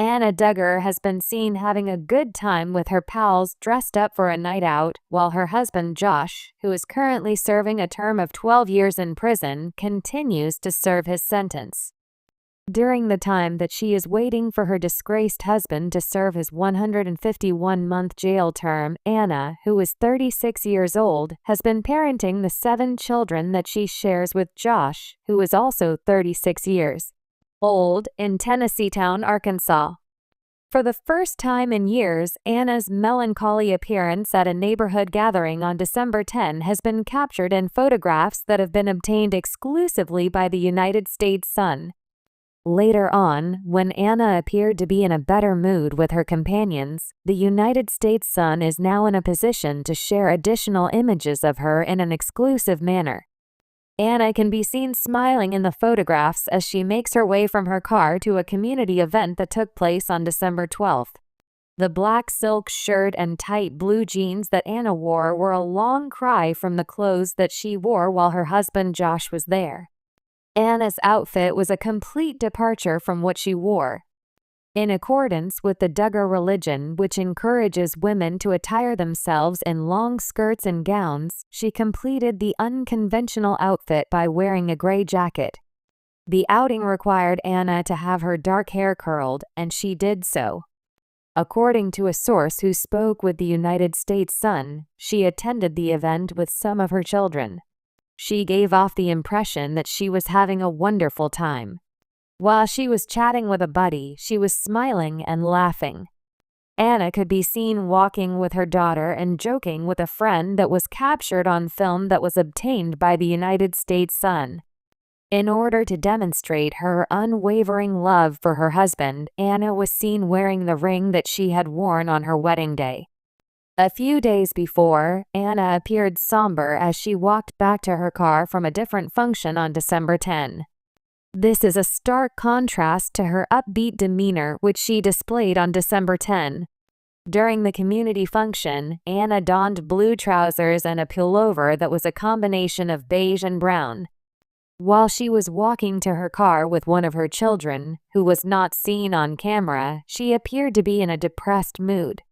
Anna Duggar has been seen having a good time with her pals dressed up for a night out, while her husband Josh, who is currently serving a term of 12 years in prison, continues to serve his sentence. During the time that she is waiting for her disgraced husband to serve his 151-month jail term, Anna, who is 36 years old, has been parenting the 7 children that she shares with Josh, who is also 36 years old, in Tennesseetown, Arkansas. For the first time in years, Anna's melancholy appearance at a neighborhood gathering on December 10 has been captured in photographs that have been obtained exclusively by the United States Sun. Later on, when Anna appeared to be in a better mood with her companions, the United States Sun is now in a position to share additional images of her in an exclusive manner. Anna can be seen smiling in the photographs as she makes her way from her car to a community event that took place on December 12. The black silk shirt and tight blue jeans that Anna wore were a long cry from the clothes that she wore while her husband Josh was there. Anna's outfit was a complete departure from what she wore. In accordance with the Duggar religion, which encourages women to attire themselves in long skirts and gowns, she completed the unconventional outfit by wearing a gray jacket. The outing required Anna to have her dark hair curled, and she did so. According to a source who spoke with the United States Sun, she attended the event with some of her children. She gave off the impression that she was having a wonderful time. While she was chatting with a buddy, she was smiling and laughing. Anna could be seen walking with her daughter and joking with a friend that was captured on film that was obtained by the United States Sun. In order to demonstrate her unwavering love for her husband, Anna was seen wearing the ring that she had worn on her wedding day. A few days before, Anna appeared somber as she walked back to her car from a different function on December 10. This is a stark contrast to her upbeat demeanor which she displayed on December 10. During the community function, Anna donned blue trousers and a pullover that was a combination of beige and brown. While she was walking to her car with one of her children, who was not seen on camera, she appeared to be in a depressed mood.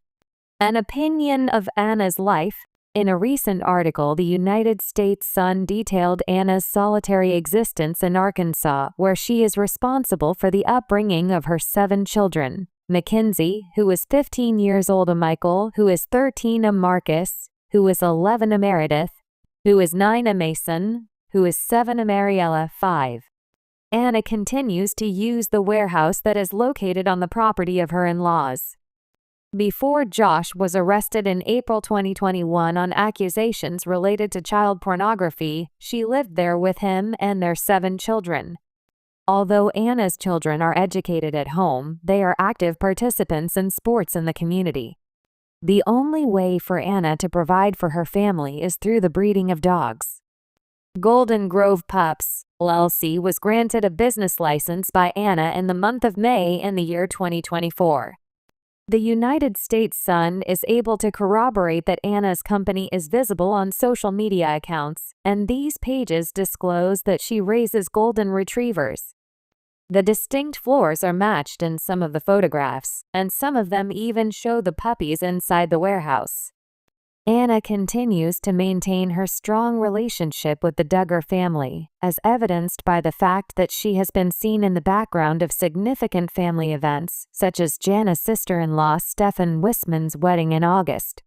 An opinion of Anna's life. In a recent article, the United States Sun detailed Anna's solitary existence in Arkansas, where she is responsible for the upbringing of her 7 children. Mackenzie, who is 15 years old, a Michael, who is 13, a Marcus, who is 11, a Meredith, who is 9, a Mason, who is 7, a Mariella, 5. Anna continues to use the warehouse that is located on the property of her in-laws. Before Josh was arrested in April 2021 on accusations related to child pornography, she lived there with him and their 7 children. Although Anna's children are educated at home, they are active participants in sports in the community. The only way for Anna to provide for her family is through the breeding of dogs. Golden Grove Pups, LLC was granted a business license by Anna in the month of May in the year 2024. The United States Sun is able to corroborate that Anna's company is visible on social media accounts, and these pages disclose that she raises golden retrievers. The distinct floors are matched in some of the photographs, and some of them even show the puppies inside the warehouse. Anna continues to maintain her strong relationship with the Duggar family, as evidenced by the fact that she has been seen in the background of significant family events, such as Jana's sister-in-law Stefan Wisman's wedding in August.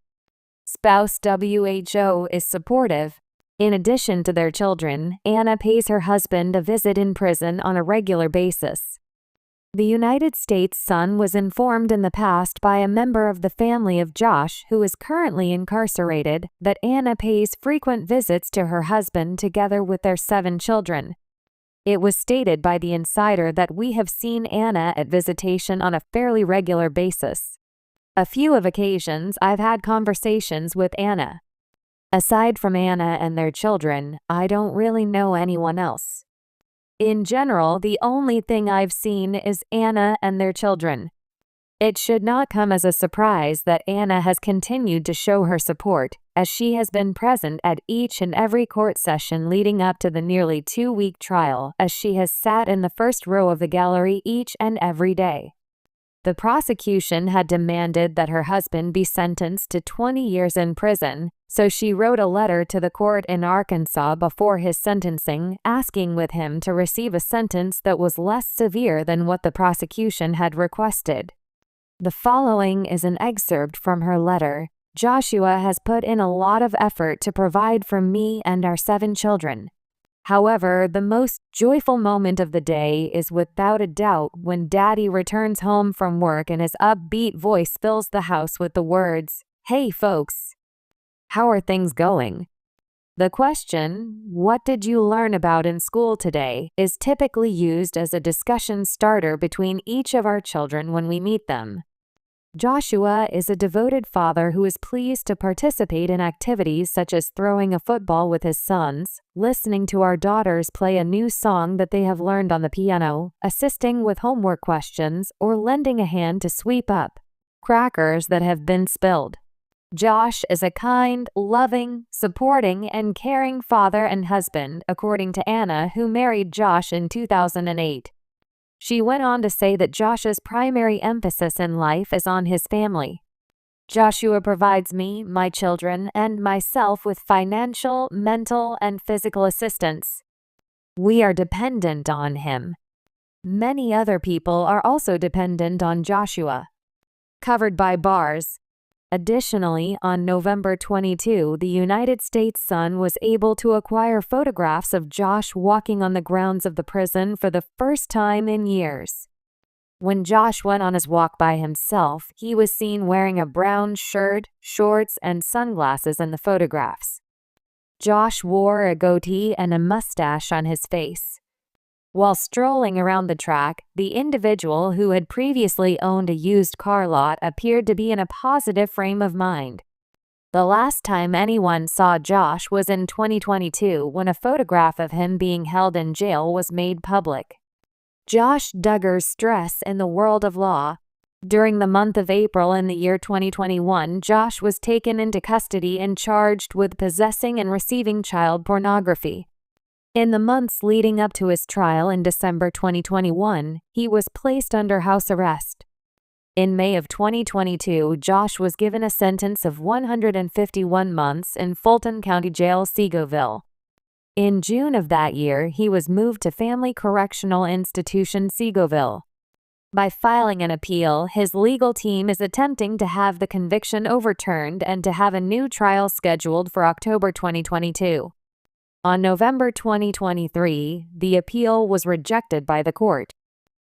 Spouse WHO is supportive. In addition to their children, Anna pays her husband a visit in prison on a regular basis. The United States Sun was informed in the past by a member of the family of Josh, who is currently incarcerated, that Anna pays frequent visits to her husband together with their 7 children. It was stated by the insider that we have seen Anna at visitation on a fairly regular basis. A few of occasions I've had conversations with Anna. Aside from Anna and their children, I don't really know anyone else. In general, the only thing I've seen is Anna and their children. It should not come as a surprise that Anna has continued to show her support, as she has been present at each and every court session leading up to the nearly 2-week trial, as she has sat in the first row of the gallery each and every day. The prosecution had demanded that her husband be sentenced to 20 years in prison, so she wrote a letter to the court in Arkansas before his sentencing, asking with him to receive a sentence that was less severe than what the prosecution had requested. The following is an excerpt from her letter. Joshua has put in a lot of effort to provide for me and our 7 children. However, the most joyful moment of the day is without a doubt when Daddy returns home from work and his upbeat voice fills the house with the words, "Hey folks, how are things going?" The question, "What did you learn about in school today?" is typically used as a discussion starter between each of our children when we meet them. Joshua is a devoted father who is pleased to participate in activities such as throwing a football with his sons, listening to our daughters play a new song that they have learned on the piano, assisting with homework questions, or lending a hand to sweep up crackers that have been spilled. Josh is a kind, loving, supporting, and caring father and husband, according to Anna, who married Josh in 2008. She went on to say that Josh's primary emphasis in life is on his family. Joshua provides me, my children, and myself with financial, mental, and physical assistance. We are dependent on him. Many other people are also dependent on Joshua. Covered by bars. Additionally, on November 22, the United States Sun was able to acquire photographs of Josh walking on the grounds of the prison for the first time in years. When Josh went on his walk by himself, he was seen wearing a brown shirt, shorts, and sunglasses in the photographs. Josh wore a goatee and a mustache on his face. While strolling around the track, the individual who had previously owned a used car lot appeared to be in a positive frame of mind. The last time anyone saw Josh was in 2022 when a photograph of him being held in jail was made public. Josh Duggar's stress in the world of law. During the month of April in the year 2021, Josh was taken into custody and charged with possessing and receiving child pornography. In the months leading up to his trial in December 2021, he was placed under house arrest. In May of 2022, Josh was given a sentence of 151 months in Fulton County Jail, Seagoville. In June of that year, he was moved to Family Correctional Institution, Seagoville. By filing an appeal, his legal team is attempting to have the conviction overturned and to have a new trial scheduled for October 2022. On November 2023, the appeal was rejected by the court.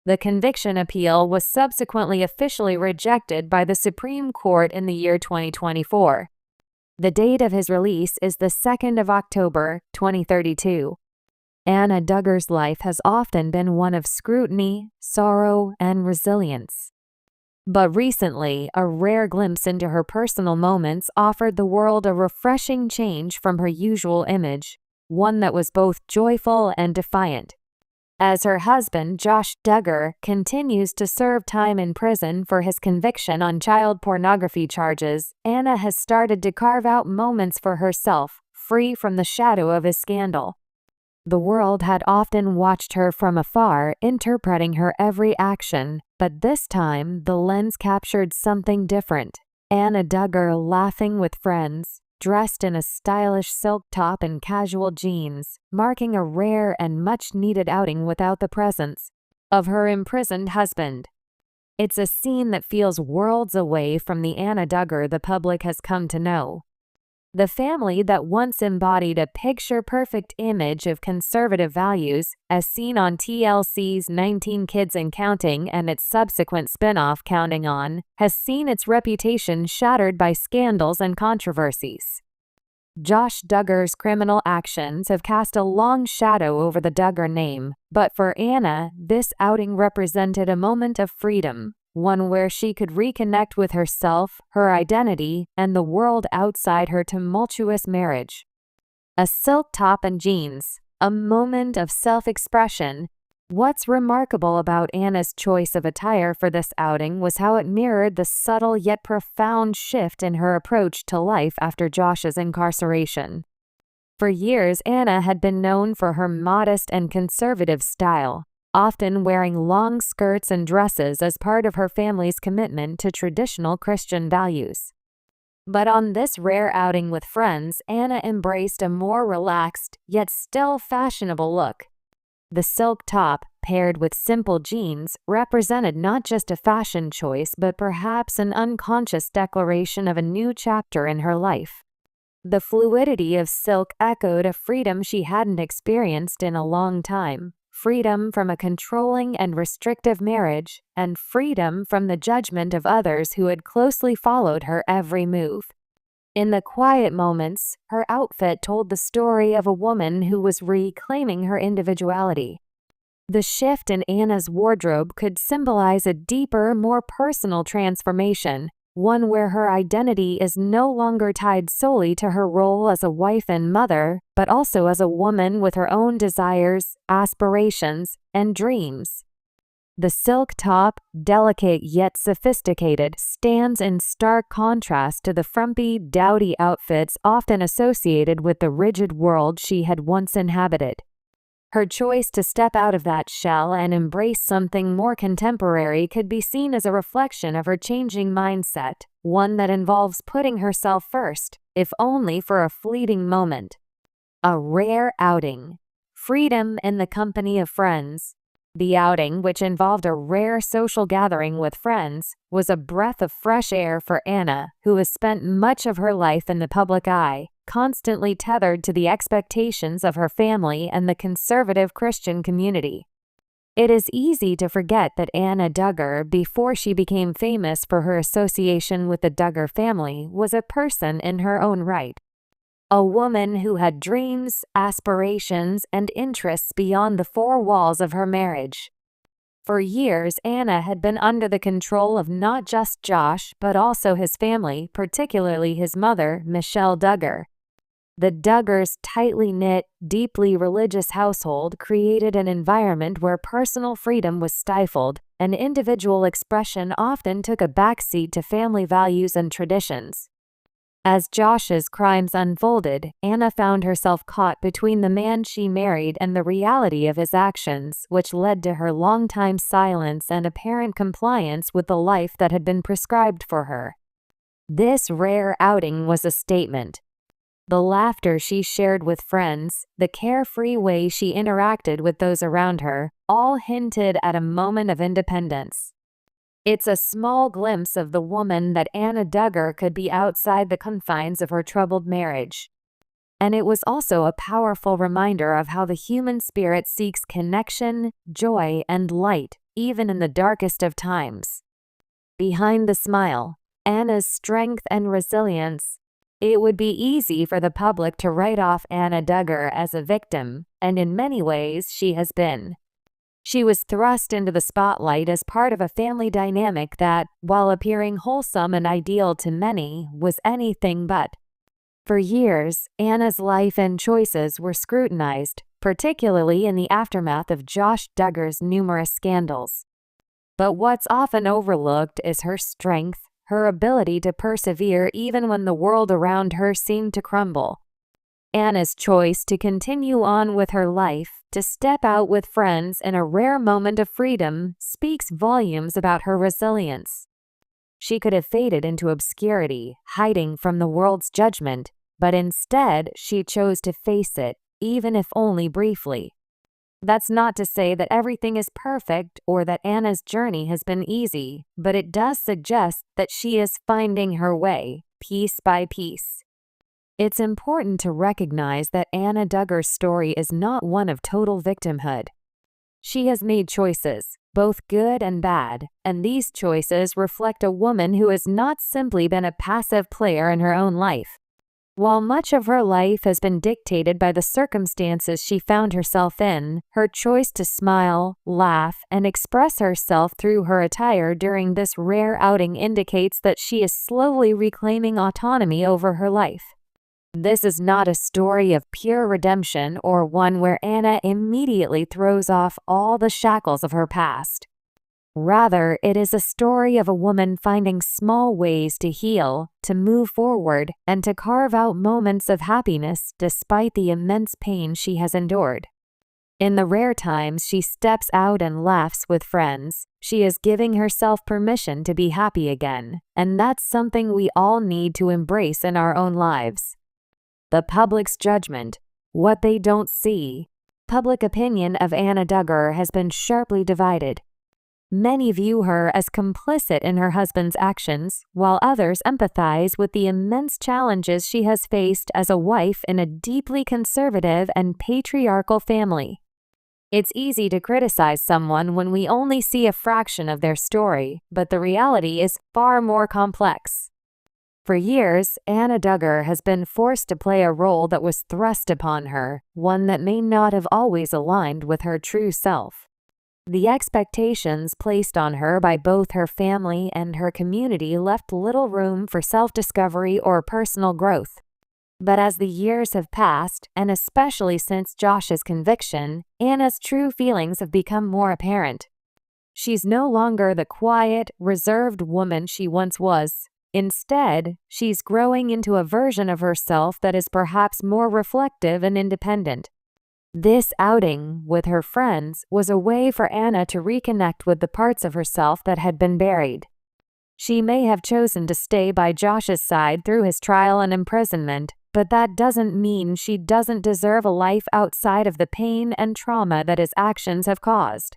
The conviction appeal was subsequently officially rejected by the Supreme Court in the year 2024. The date of his release is the 2nd of October, 2032. Anna Duggar's life has often been one of scrutiny, sorrow, and resilience. But recently, a rare glimpse into her personal moments offered the world a refreshing change from her usual image, one that was both joyful and defiant. As her husband, Josh Duggar, continues to serve time in prison for his conviction on child pornography charges, Anna has started to carve out moments for herself, free from the shadow of his scandal. The world had often watched her from afar, interpreting her every action, but this time the lens captured something different. Anna Duggar laughing with friends, dressed in a stylish silk top and casual jeans, marking a rare and much-needed outing without the presence of her imprisoned husband. It's a scene that feels worlds away from the Anna Duggar the public has come to know. The family that once embodied a picture-perfect image of conservative values, as seen on TLC's 19 Kids and Counting and its subsequent spin-off Counting On, has seen its reputation shattered by scandals and controversies. Josh Duggar's criminal actions have cast a long shadow over the Duggar name, but for Anna, this outing represented a moment of freedom, one where she could reconnect with herself, her identity, and the world outside her tumultuous marriage. A silk top and jeans, a moment of self-expression. What's remarkable about Anna's choice of attire for this outing was how it mirrored the subtle yet profound shift in her approach to life after Josh's incarceration. For years, Anna had been known for her modest and conservative style. often wearing long skirts and dresses as part of her family's commitment to traditional Christian values. But on this rare outing with friends, Anna embraced a more relaxed, yet still fashionable look. The silk top, paired with simple jeans, represented not just a fashion choice but perhaps an unconscious declaration of a new chapter in her life. The fluidity of silk echoed a freedom she hadn't experienced in a long time. Freedom from a controlling and restrictive marriage, and freedom from the judgment of others who had closely followed her every move. In the quiet moments, her outfit told the story of a woman who was reclaiming her individuality. The shift in Anna's wardrobe could symbolize a deeper, more personal transformation, one where her identity is no longer tied solely to her role as a wife and mother, but also as a woman with her own desires, aspirations, and dreams. The silk top, delicate yet sophisticated, stands in stark contrast to the frumpy, dowdy outfits often associated with the rigid world she had once inhabited. Her choice to step out of that shell and embrace something more contemporary could be seen as a reflection of her changing mindset, one that involves putting herself first, if only for a fleeting moment. A rare outing. Freedom in the company of friends. The outing, which involved a rare social gathering with friends, was a breath of fresh air for Anna, who has spent much of her life in the public eye, constantly tethered to the expectations of her family and the conservative Christian community. It is easy to forget that Anna Duggar, before she became famous for her association with the Duggar family, was a person in her own right. A woman who had dreams, aspirations, and interests beyond the four walls of her marriage. For years, Anna had been under the control of not just Josh, but also his family, particularly his mother, Michelle Duggar. The Duggars' tightly knit, deeply religious household created an environment where personal freedom was stifled, and individual expression often took a backseat to family values and traditions. As Josh's crimes unfolded, Anna found herself caught between the man she married and the reality of his actions, which led to her longtime silence and apparent compliance with the life that had been prescribed for her. This rare outing was a statement. The laughter she shared with friends, the carefree way she interacted with those around her, all hinted at a moment of independence. It's a small glimpse of the woman that Anna Duggar could be outside the confines of her troubled marriage. And it was also a powerful reminder of how the human spirit seeks connection, joy, and light, even in the darkest of times. Behind the smile, Anna's strength and resilience. It would be easy for the public to write off Anna Duggar as a victim, and in many ways she has been. She was thrust into the spotlight as part of a family dynamic that, while appearing wholesome and ideal to many, was anything but. For years, Anna's life and choices were scrutinized, particularly in the aftermath of Josh Duggar's numerous scandals. But what's often overlooked is her strength, her ability to persevere even when the world around her seemed to crumble. Anna's choice to continue on with her life, to step out with friends in a rare moment of freedom, speaks volumes about her resilience. She could have faded into obscurity, hiding from the world's judgment, but instead she chose to face it, even if only briefly. That's not to say that everything is perfect or that Anna's journey has been easy, but it does suggest that she is finding her way, piece by piece. It's important to recognize that Anna Duggar's story is not one of total victimhood. She has made choices, both good and bad, and these choices reflect a woman who has not simply been a passive player in her own life. While much of her life has been dictated by the circumstances she found herself in, her choice to smile, laugh, and express herself through her attire during this rare outing indicates that she is slowly reclaiming autonomy over her life. This is not a story of pure redemption or one where Anna immediately throws off all the shackles of her past. Rather, it is a story of a woman finding small ways to heal, to move forward, and to carve out moments of happiness despite the immense pain she has endured. In the rare times she steps out and laughs with friends, she is giving herself permission to be happy again, and that's something we all need to embrace in our own lives. The public's judgment, what they don't see. Public opinion of Anna Duggar has been sharply divided. Many view her as complicit in her husband's actions, while others empathize with the immense challenges she has faced as a wife in a deeply conservative and patriarchal family. It's easy to criticize someone when we only see a fraction of their story, but the reality is far more complex. For years, Anna Duggar has been forced to play a role that was thrust upon her, one that may not have always aligned with her true self. The expectations placed on her by both her family and her community left little room for self-discovery or personal growth. But as the years have passed, and especially since Josh's conviction, Anna's true feelings have become more apparent. She's no longer the quiet, reserved woman she once was. Instead, she's growing into a version of herself that is perhaps more reflective and independent. This outing with her friends was a way for Anna to reconnect with the parts of herself that had been buried. She may have chosen to stay by Josh's side through his trial and imprisonment, but that doesn't mean she doesn't deserve a life outside of the pain and trauma that his actions have caused.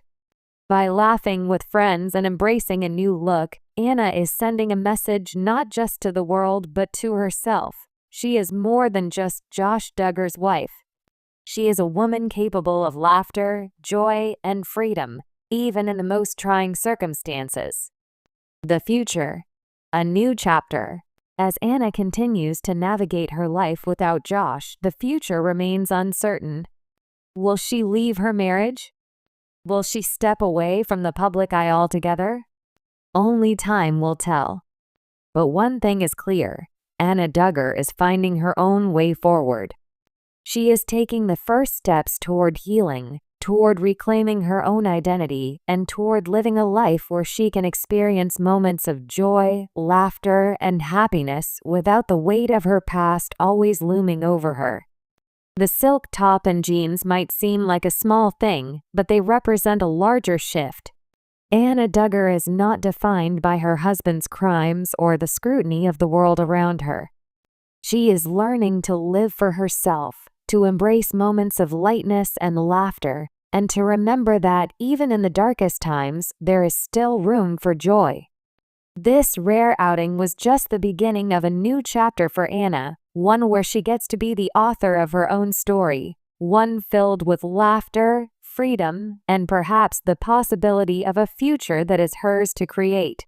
By laughing with friends and embracing a new look, Anna is sending a message not just to the world but to herself. She is more than just Josh Duggar's wife. She is a woman capable of laughter, joy, and freedom, even in the most trying circumstances. The future. A new chapter. As Anna continues to navigate her life without Josh, the future remains uncertain. Will she leave her marriage? Will she step away from the public eye altogether? Only time will tell. But one thing is clear, Anna Duggar is finding her own way forward. She is taking the first steps toward healing, toward reclaiming her own identity, and toward living a life where she can experience moments of joy, laughter, and happiness without the weight of her past always looming over her. The silk top and jeans might seem like a small thing, but they represent a larger shift. Anna Duggar is not defined by her husband's crimes or the scrutiny of the world around her. She is learning to live for herself, to embrace moments of lightness and laughter, and to remember that even in the darkest times, there is still room for joy. This rare outing was just the beginning of a new chapter for Anna, one where she gets to be the author of her own story, one filled with laughter, freedom, and perhaps the possibility of a future that is hers to create.